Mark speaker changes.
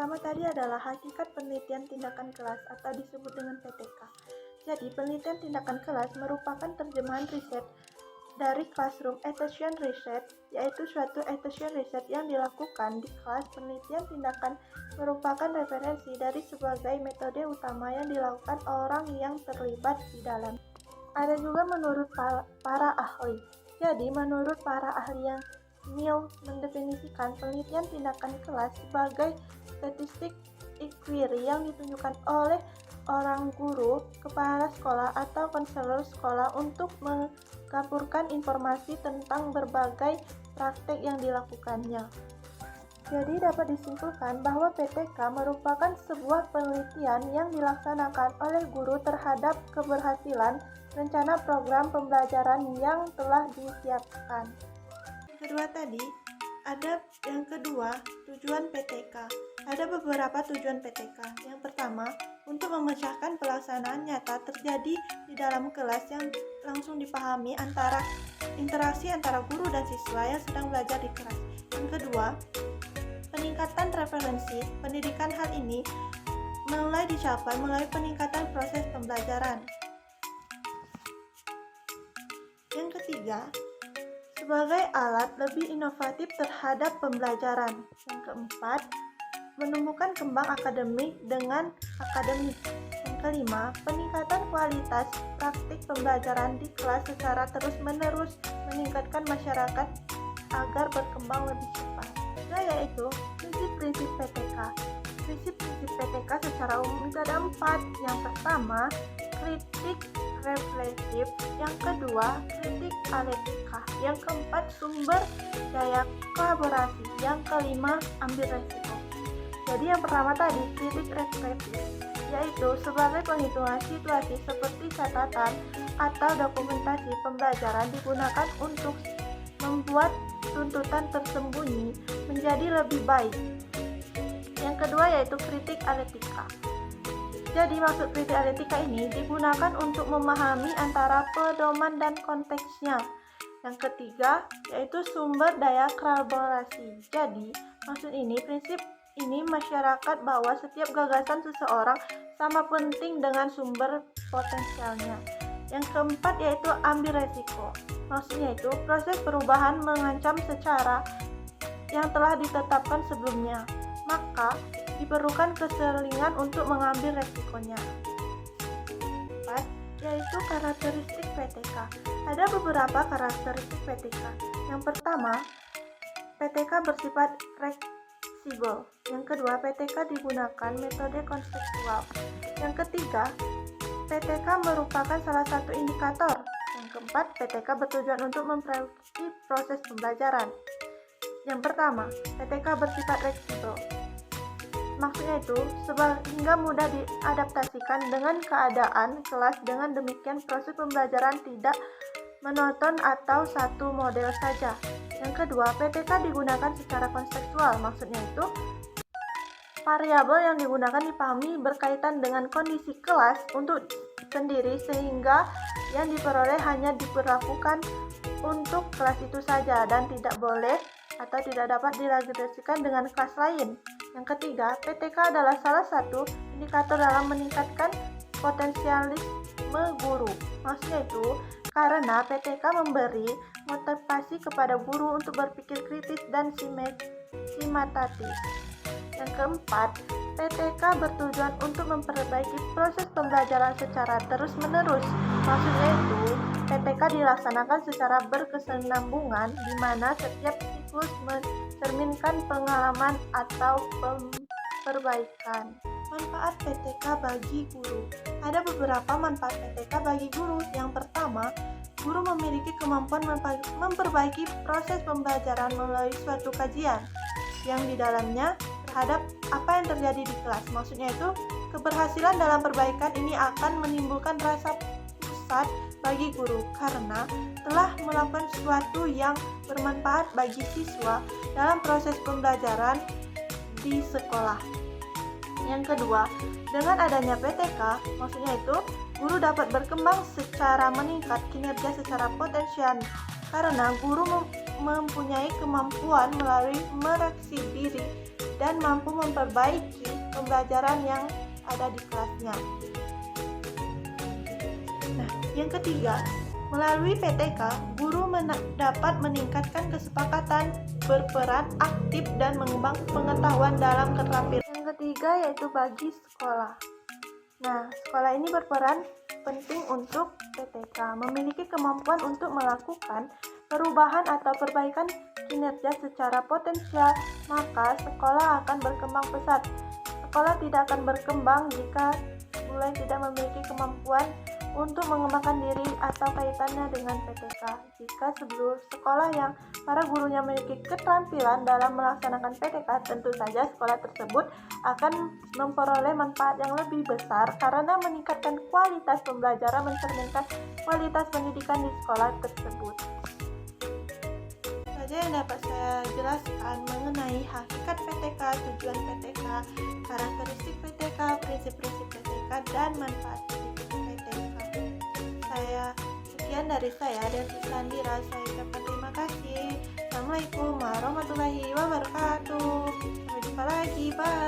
Speaker 1: pertama tadi adalah hakikat penelitian tindakan kelas atau disebut dengan PTK. Jadi, penelitian tindakan kelas merupakan terjemahan riset dari Classroom Attention Research, yaitu suatu attention research yang dilakukan di kelas. Penelitian tindakan merupakan referensi dari sebagai metode utama yang dilakukan orang yang terlibat di dalam. Ada juga menurut para ahli. Jadi, menurut para ahli yang Neil mendefinisikan penelitian tindakan kelas sebagai statistik inquiry yang ditunjukkan oleh orang guru, kepala sekolah, atau konselor sekolah untuk menggabungkan informasi tentang berbagai praktek yang dilakukannya. Jadi dapat disimpulkan bahwa PTK merupakan sebuah penelitian yang dilaksanakan oleh guru terhadap keberhasilan rencana program pembelajaran yang telah disiapkan. Yang kedua, tujuan PTK. Ada beberapa tujuan PTK. Yang pertama, untuk memecahkan pelaksanaan nyata terjadi di dalam kelas yang langsung dipahami antara interaksi antara guru dan siswa yang sedang belajar di kelas. Yang kedua, peningkatan referensi pendidikan. Hal ini mulai dicapai melalui peningkatan proses pembelajaran. Yang ketiga, sebagai alat lebih inovatif terhadap pembelajaran. Yang keempat, menemukan kembang akademik dengan akademik. Yang kelima, peningkatan kualitas praktik pembelajaran di kelas secara terus-menerus meningkatkan masyarakat agar berkembang lebih cepat. Yaitu prinsip-prinsip PTK. Prinsip-prinsip PTK secara umum itu ada 4. Yang pertama, kritik refleksif. Yang kedua, kritik aletika. Yang keempat, sumber daya kolaborasi. Yang kelima, ambil resiko. Jadi yang pertama tadi, kritik refleksif, yaitu sebagai penghitungan situasi seperti catatan atau dokumentasi pembelajaran digunakan untuk membuat tuntutan tersembunyi menjadi lebih baik. Yang kedua yaitu kritik aletika. Jadi maksud kritik aletika ini digunakan untuk memahami antara pedoman dan konteksnya. Yang ketiga yaitu sumber daya kolaborasi. Jadi maksud ini prinsip ini masyarakat bahwa setiap gagasan seseorang sama penting dengan sumber potensialnya. Yang keempat yaitu ambil resiko. Maksudnya itu proses perubahan mengancam secara yang telah ditetapkan sebelumnya, maka diperlukan keseringan untuk mengambil resikonya. Empat, yaitu karakteristik PTK. Ada beberapa karakteristik PTK. Yang pertama, PTK bersifat fleksibel. Yang kedua, PTK digunakan metode konseptual. Yang ketiga, PTK merupakan salah satu indikator. Yang keempat, PTK bertujuan untuk memperbaiki proses pembelajaran. Yang pertama, PTK bersifat fleksibel. Maksudnya itu, sehingga mudah diadaptasikan dengan keadaan kelas. Dengan demikian, proses pembelajaran tidak monoton atau satu model saja. Yang kedua, PTK digunakan secara kontekstual. Maksudnya itu, variabel yang digunakan dipahami berkaitan dengan kondisi kelas untuk sendiri sehingga yang diperoleh hanya diberlakukan untuk kelas itu saja dan tidak boleh atau tidak dapat direalisasikan dengan kelas lain. Yang ketiga, PTK adalah salah satu indikator dalam meningkatkan potensialisme guru. Maksudnya itu, karena PTK memberi motivasi kepada guru untuk berpikir kritis dan sistematis. Yang keempat, PTK bertujuan untuk memperbaiki proses pembelajaran secara terus-menerus. Maksudnya itu, PTK dilaksanakan secara berkesinambungan di mana setiap siklus mencerminkan pengalaman atau perbaikan. Manfaat PTK bagi guru. Ada beberapa manfaat PTK bagi guru. Yang pertama, guru memiliki kemampuan memperbaiki proses pembelajaran melalui suatu kajian yang di dalamnya terhadap apa yang terjadi di kelas. Maksudnya itu, keberhasilan dalam perbaikan ini akan menimbulkan rasa pusat bagi guru karena telah melakukan sesuatu yang bermanfaat bagi siswa dalam proses pembelajaran di sekolah. Yang kedua, dengan adanya PTK, maksudnya itu, guru dapat berkembang secara meningkat kinerja secara potensial karena guru mempunyai kemampuan melalui mereaksi diri dan mampu memperbaiki pembelajaran yang ada di kelasnya. Nah, yang ketiga, melalui PTK, guru dapat meningkatkan kesepakatan, berperan aktif, dan mengembangkan pengetahuan dalam keterampilan. Yang ketiga yaitu bagi sekolah. Nah, sekolah ini berperan penting untuk PTK, memiliki kemampuan untuk melakukan perubahan atau perbaikan kinerja secara potensial, maka sekolah akan berkembang pesat. Sekolah tidak akan berkembang jika mulai tidak memiliki kemampuan untuk mengembangkan diri atau kaitannya dengan PTK. Jika sebelum sekolah yang para gurunya memiliki keterampilan dalam melaksanakan PTK, tentu saja sekolah tersebut akan memperoleh manfaat yang lebih besar karena meningkatkan kualitas pembelajaran, mencerminkan kualitas pendidikan di sekolah tersebut. Saja yang dapat saya jelaskan mengenai hakikat PTK, tujuan PTK, karakteristik PTK, prinsip-prinsip PTK, dan manfaat PTK. Sekian dari saya dan Sandira. Saya ucapkan terima kasih. Assalamualaikum warahmatullahi wabarakatuh. Sampai jumpa lagi. Bye.